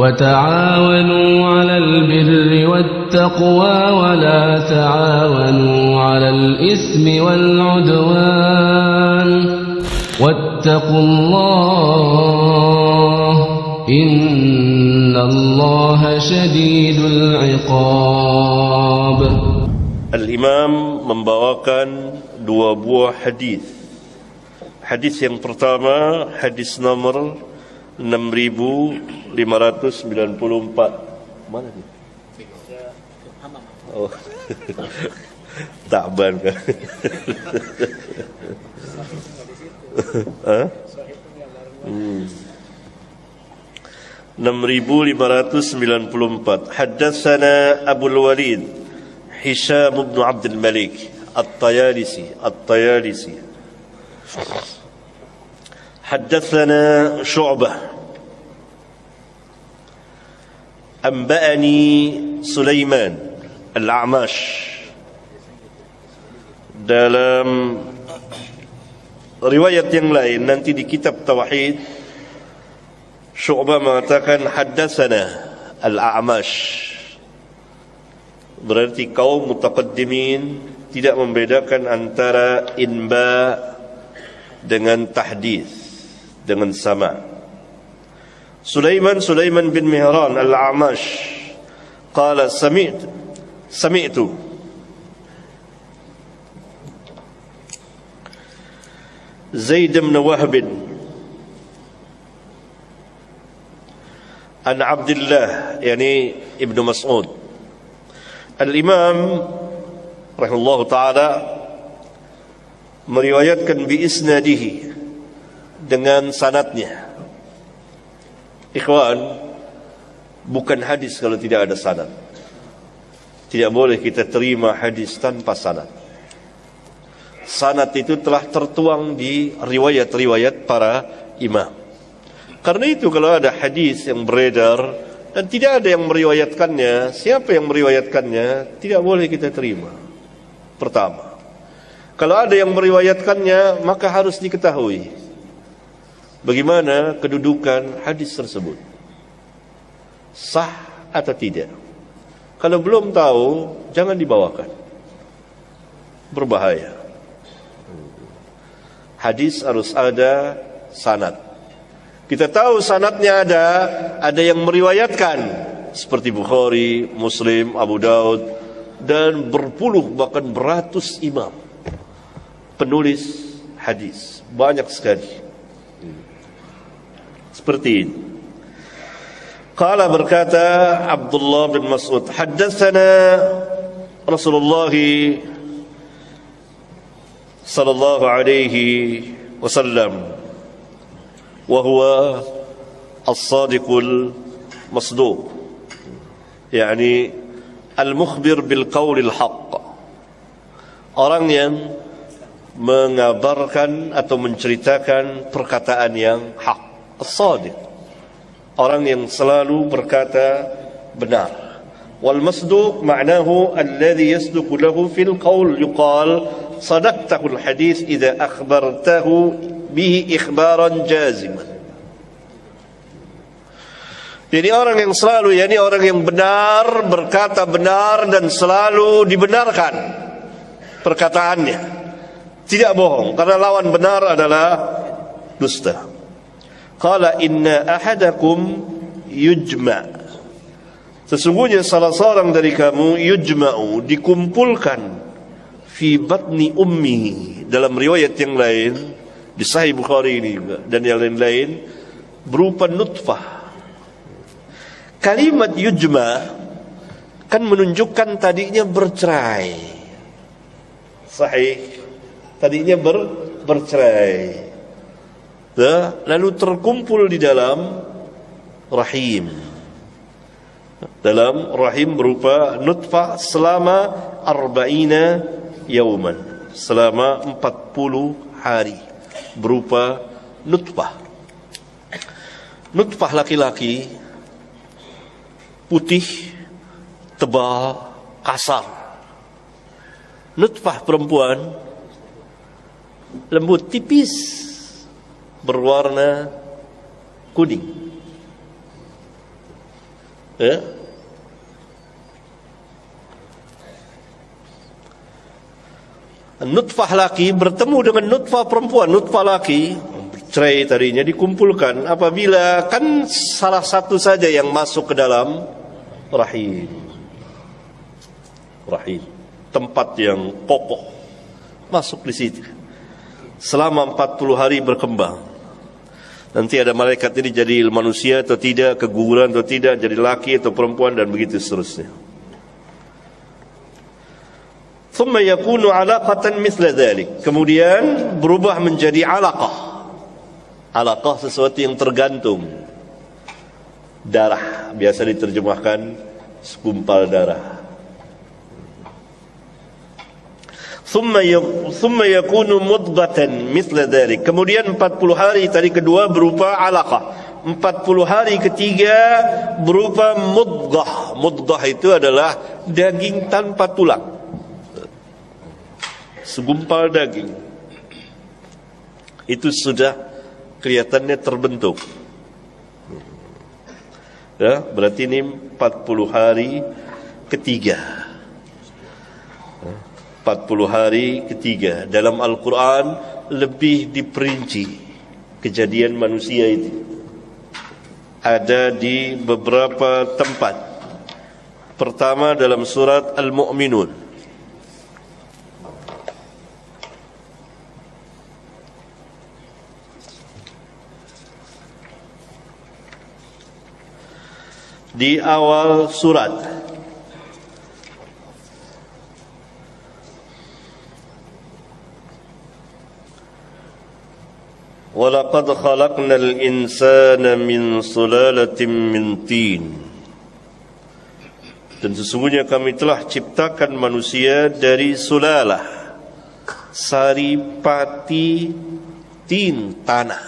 وتعاونوا على البر والتقوى ولا تعاونوا على الإثم والعدوان واتقوا الله إن الله شديد العقاب. Al-Imam membawakan dua buah hadis. Hadis yang pertama, hadis nomor 6594. Mana ni? Oh. Takban kan? Ha? 6594. Haddatsana Abul Walid Hisham bin Abdul Malik At-Tayalisi حدثنا شعبة أنبأني سليمان الأعمش. Dalam riwayat yang lain nanti di kitab Tauhid, Syu'bah mengatakan haddatsana al-A'mash. Berarti kaum mutaqaddimin tidak membedakan antara inba dengan tahdits, dengan sama. Sulaiman bin Mihran al-A'mash qala sami'tu Zaid bin Wahb an Abdullah yani Ibnu Mas'ud. Al-Imam rahimahullah ta'ala meriwayatkan bi isnadihi, dengan sanadnya. Ikhwan, bukan hadis kalau tidak ada sanad. Tidak boleh kita terima hadis tanpa sanad. Sanad itu telah tertuang di riwayat-riwayat para imam. Karena itu kalau ada hadis yang beredar dan tidak ada yang meriwayatkannya, siapa yang meriwayatkannya, tidak boleh kita terima. Pertama, kalau ada yang meriwayatkannya, maka harus diketahui bagaimana kedudukan hadis tersebut, sah atau tidak. Kalau belum tahu, jangan dibawakan, berbahaya. Hadis harus ada sanad. Kita tahu sanadnya ada yang meriwayatkan seperti Bukhari, Muslim, Abu Daud, dan berpuluh bahkan beratus imam penulis hadis, banyak sekali. Seperti ini. Qala, berkata Abdullah bin Mas'ud, haddatsana Rasulullah sallallahu alaihi wasallam wa huwa as-sadiqul masduq, yani al-mukhbir bil qawlil haqq, orang yang mengabarkan atau menceritakan perkataan yang hak. As-sadiq, orang yang selalu berkata benar. Wal masduq ma'nahu alladhi yasduqu lahu fil qawl, yuqal sadaqtahu al-hadith idza akhbartahu bihi ikhbaran jaziman. Jadi orang yang selalu, yakni orang yang benar, berkata benar dan selalu dibenarkan perkataannya, tidak bohong, karena lawan benar adalah dusta. Qala inna ahadakum yujma', sesungguhnya salah seorang dari kamu yujma'u, dikumpulkan, fi batni ummi, dalam riwayat yang lain di Sahih Bukhari ini juga dan yang lain-lain, berupa nutfah. Kalimat yujma' kan menunjukkan tadinya bercerai. Sahih, tadinya bercerai, lalu terkumpul di dalam rahim. Dalam rahim berupa nutfah selama 40 yauman, selama 40 hari berupa nutfah. Nutfah laki-laki putih, tebal, kasar. Nutfah perempuan lembut, tipis, berwarna kuning. Ya. Nutfah laki bertemu dengan nutfah perempuan, nutfah laki cerai tadinya dikumpulkan apabila kan salah satu saja yang masuk ke dalam rahim. Rahim, tempat yang kokoh, masuk di situ. Selama 40 hari berkembang. Nanti ada malaikat ini jadi manusia atau tidak, keguguran atau tidak, jadi laki atau perempuan dan begitu seterusnya. ثم يكون علاقة مثل ذلك. Kemudian berubah menjadi alaqah. Alaqah sesuatu yang tergantung. Darah, biasa diterjemahkan segumpal darah. ثم يكون مضغة مثل ذلك. Kemudian 40 hari tadi kedua berupa alaqah. 40 hari ketiga berupa mudghah. Mudghah itu adalah daging tanpa tulang. Segumpal daging. Itu sudah kelihatannya terbentuk. Ya, berarti ini 40 hari ketiga. 40 hari ketiga. Dalam Al-Quran lebih diperinci kejadian manusia itu. Ada di beberapa tempat. Pertama dalam surat Al-Mu'minun. Di awal surat وَلَقَدْ خَلَقْنَا الْإِنسَانَ مِنْ سُلَالَةٍ مِنْ طِينٍ. Dan sesungguhnya kami telah ciptakan manusia dari sulalah, saripati, tin, tanah.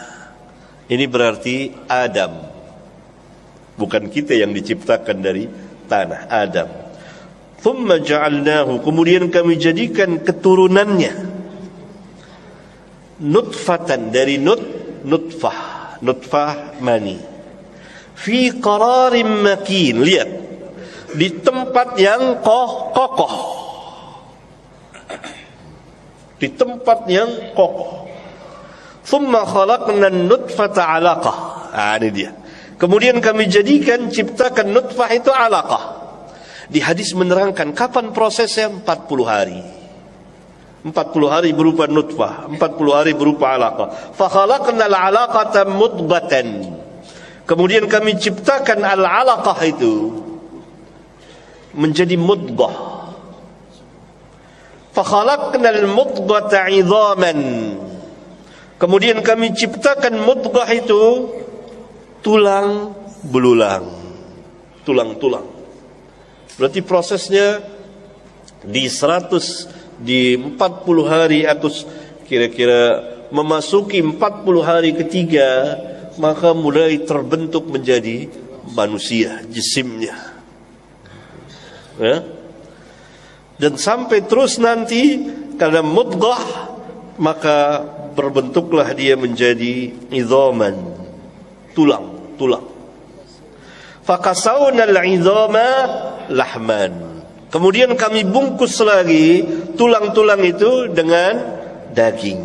Ini berarti Adam. Bukan kita yang diciptakan dari tanah, Adam. Thumma ja'alnahu, kemudian kami jadikan keturunannya nutfatan, dari nutfah, nutfah mani. Fi qararin makin, lihat, di tempat yang kokoh. Di tempat yang kokoh. Thumma khalaqna an-nutfata 'alaqah. Ini dia. Kemudian kami jadikan, ciptakan nutfah itu alaqah. Di hadis menerangkan kapan prosesnya, 40 hari. 40 hari berupa nutfah, 40 hari berupa alaqah. Fa khalaqna al-'alaqata mudghatan. Kemudian kami ciptakan al-'alaqah itu menjadi mudghah. Fa khalaqna al-mudghata 'idhaman. Kemudian kami ciptakan mudghah itu tulang belulang, tulang-tulang. Berarti prosesnya di 40 hari atau kira-kira memasuki 40 hari ketiga, maka mulai terbentuk menjadi manusia, jisimnya. Ya? Dan sampai terus nanti karena mudghah, maka berbentuklah dia menjadi idhaman, tulang. Fakasawna al-'idhama lahman. Kemudian kami bungkus lagi tulang-tulang itu dengan daging.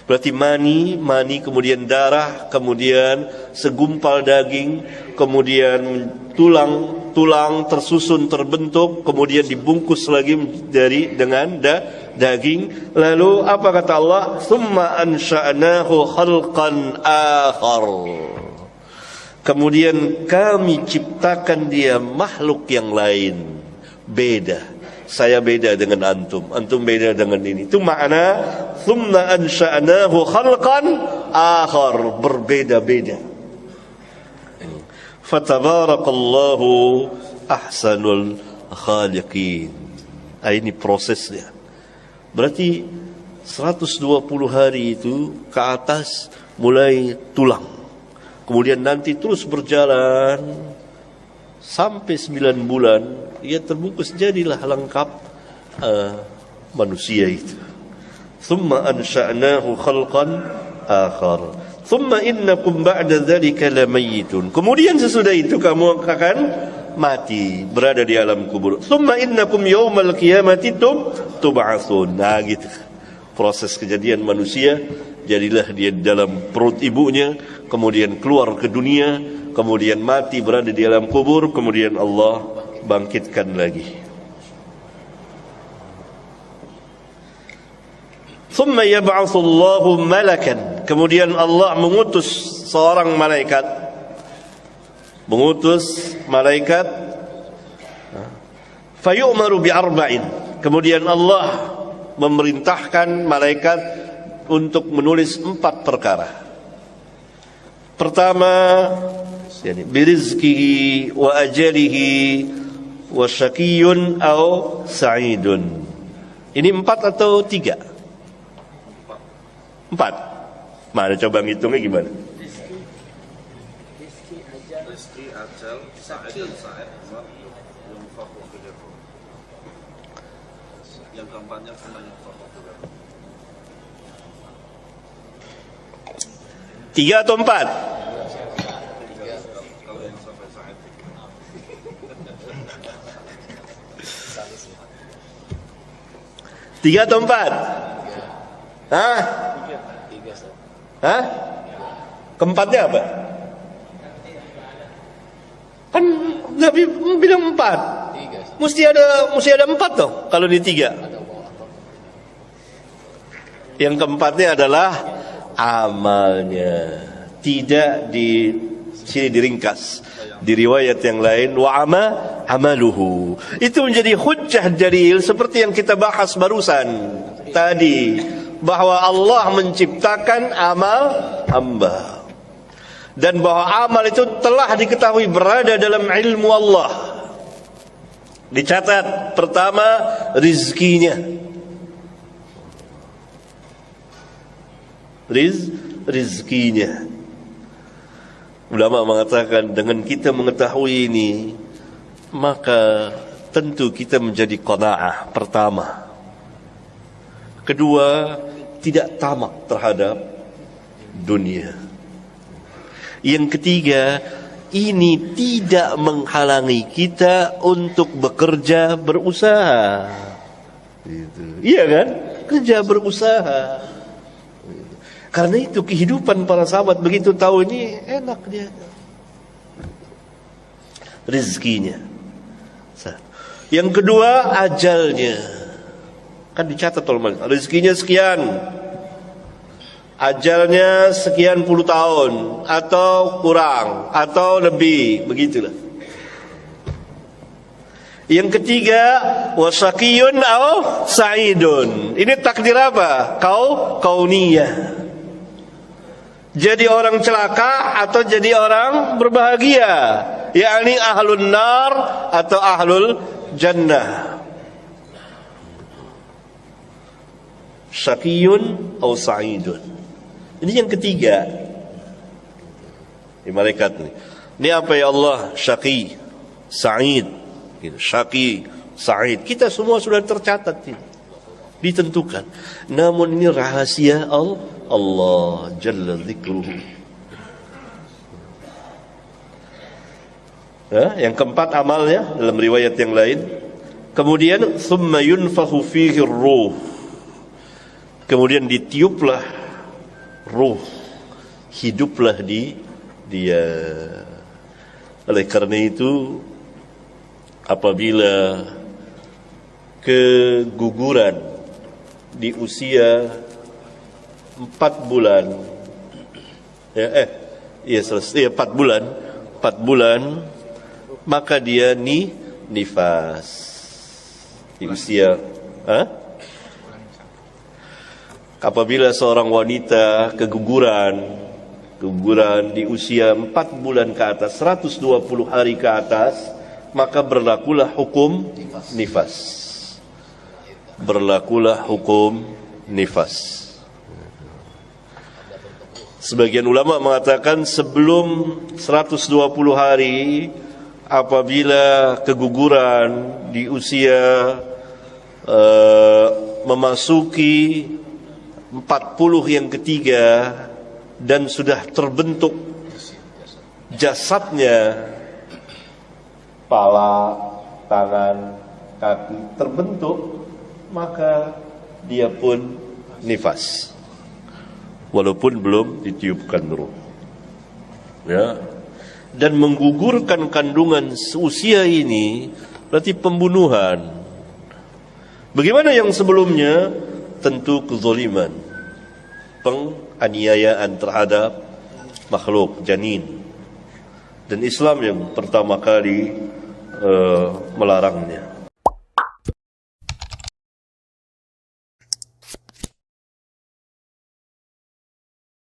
Berarti mani, kemudian darah, kemudian segumpal daging, kemudian tulang tersusun terbentuk, kemudian dibungkus lagi dengan daging. Lalu apa kata Allah? Tsumma ansha'nahu khalqan akhar. Kemudian kami ciptakan dia makhluk yang lain, beda. Saya beda dengan antum, antum beda dengan ini. Itu makna tsumma ansha'nahu khalqan akhar, berbeda-beda. Fatabarakallahu ahsanul khaliqin. Ini prosesnya. Berarti 120 hari itu ke atas mulai tulang. Kemudian nanti terus berjalan sampai 9 bulan, ia terbungkus, jadilah lengkap manusia itu. Thumma ansha'nahu khalqan akhar. thumma innakum ba'da dzalika lamayitun. Kemudian sesudah itu kamu akan mati, berada di alam kubur. Thumma innakum yaumal qiyamati tub'atsun. Nah, gitu. Proses kejadian manusia, jadilah dia dalam perut ibunya, kemudian keluar ke dunia, kemudian mati, berada di alam kubur, kemudian Allah bangkitkan lagi. Thumma yab'atsu Allahu malakan. Kemudian Allah mengutus seorang malaikat. Fayu'maru bi'arba'in. Kemudian Allah memerintahkan malaikat untuk menulis 4 perkara. Pertama, birizkihi wa ajalihi wa syaqiyyun aw sa'idun. Ini 4 atau 3? 4. Mana coba ngitungnya gimana? Rizki, ajal, sa'id dan sa'id, yang keempatnya semuanya 3 atau 4? kalau yang sampai sa'id 3 atau 4? Hah? Hah? Keempatnya apa? Kan Nabi bilang 4. Mesti ada 4 toh kalau di 3. Yang keempatnya adalah amalnya. Tidak di sini diringkas. Di riwayat yang lain wa amaluhu. Itu menjadi hujjah dalil seperti yang kita bahas barusan tadi, bahwa Allah menciptakan amal hamba, dan bahwa amal itu telah diketahui berada dalam ilmu Allah. Dicatat pertama rizkinya, rizkinya. Ulama mengatakan dengan kita mengetahui ini, maka tentu kita menjadi qanaah pertama. Kedua, tidak tamak terhadap dunia. Yang ketiga, ini tidak menghalangi kita untuk bekerja, berusaha. Iya kan? Kerja, berusaha. Karena itu kehidupan para sahabat begitu tahu ini enak dia. Rezekinya. Yang kedua, ajalnya. Kan dicatat oleh malaikat. Rezekinya sekian, ajalnya sekian puluh tahun, atau kurang, atau lebih, begitulah. Yang ketiga, wasaqiyun aw sa'idun. Ini takdir apa? Kauniyah. Jadi orang celaka atau jadi orang berbahagia, yakni ahlun nar atau ahlul jannah. Syaqiyun atau sa'idun. Ini yang ketiga. Ini malaikat ini. Ini apa ya Allah? Syaqi, sa'id. Syaqi, sa'id. Kita semua sudah tercatat ini. Ditentukan. Namun ini rahasia Allah Jalla Dzikruhu. Yang keempat amalnya dalam riwayat yang lain. Kemudian thumma yunfakhu fihi ar-ruh. Kemudian ditiuplah ruh, hiduplah dia. Oleh karena itu, apabila keguguran di usia 4 bulan, 4 bulan, maka dia nifas di usia. Apabila seorang wanita keguguran di usia 4 bulan ke atas, 120 hari ke atas, maka berlakulah hukum nifas. Berlakulah hukum nifas. Sebagian ulama mengatakan sebelum 120 hari, apabila keguguran di usia memasuki 40 yang ketiga, dan sudah terbentuk jasadnya, kepala, tangan, kaki terbentuk, maka dia pun nifas walaupun belum ditiupkan ruh. Ya. Dan menggugurkan kandungan seusia ini berarti pembunuhan. Bagaimana yang sebelumnya? Tentu kezaliman, penganiayaan terhadap makhluk janin. Dan Islam yang pertama kali melarangnya.